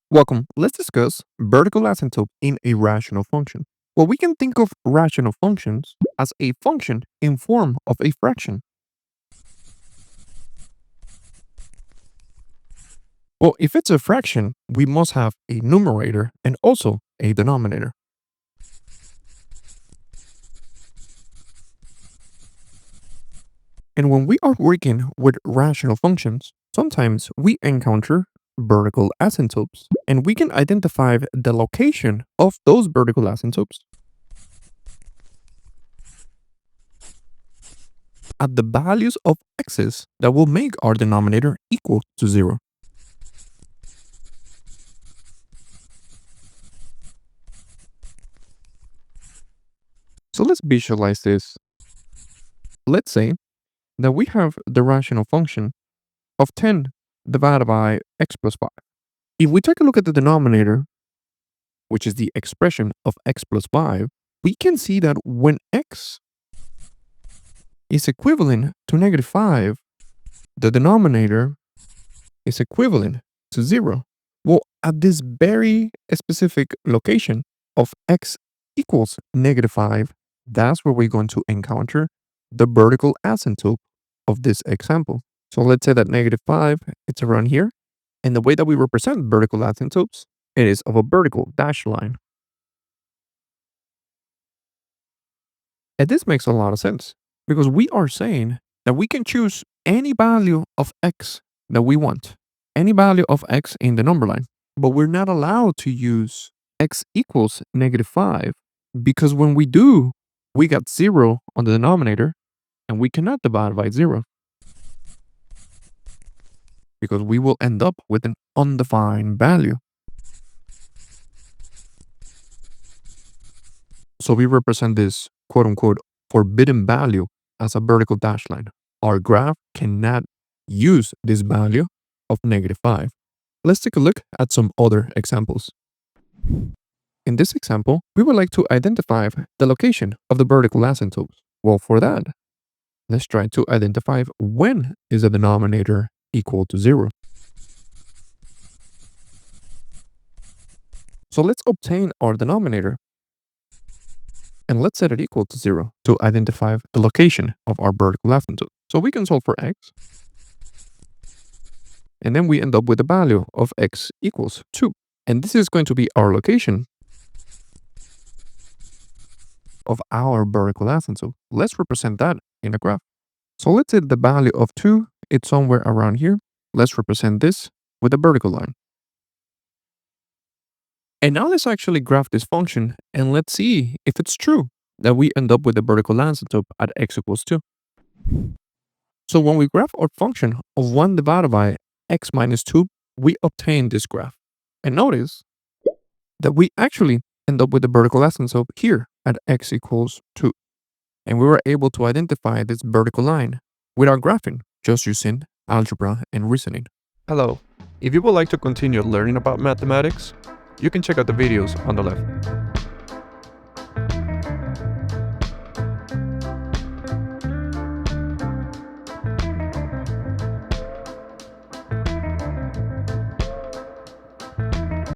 Welcome. Let's discuss vertical asymptote in a rational function. Well, we can think of rational functions as a function in form of a fraction. Well, if it's a fraction, we must have a numerator and also a denominator. And when we are working with rational functions, sometimes we encounter vertical asymptotes, and we can identify the location of those vertical asymptotes at the values of x's that will make our denominator equal to 0. So let's visualize this. Let's say that we have the rational function of 10 divided by x plus 5. If we take a look at the denominator, which is the expression of x plus 5, we can see that when x is equivalent to negative 5, the denominator is equivalent to 0. Well, at this very specific location of x equals negative 5, that's where we're going to encounter the vertical asymptote of this example. So let's say that negative 5, it's around here. And the way that we represent vertical asymptotes, it is of a vertical dashed line. And this makes a lot of sense because we are saying that we can choose any value of x that we want, any value of x in the number line, but we're not allowed to use x equals negative 5 because when we do, we got 0 on the denominator and we cannot divide by 0 because we will end up with an undefined value. So we represent this quote unquote forbidden value as a vertical dashed line. Our graph cannot use this value of negative 5. Let's take a look at some other examples. In this example, we would like to identify the location of the vertical asymptote. Well, for that, let's try to identify when is the denominator equal to 0. So let's obtain our denominator and let's set it equal to 0 to identify the location of our vertical asymptote. So we can solve for x, and then we end up with a value of x equals 2. And this is going to be our location of our vertical asymptote. Let's represent that in a graph. So let's say the value of 2, it's somewhere around here. Let's represent this with a vertical line. And now let's actually graph this function and let's see if it's true that we end up with a vertical asymptote at x equals 2. So when we graph our function of 1 divided by x minus 2, we obtain this graph. And notice that we actually end up with the vertical asymptote here at x equals 2. And we were able to identify this vertical line with our graphing just using algebra and reasoning. Hello. If you would like to continue learning about mathematics, you can check out the videos on the left.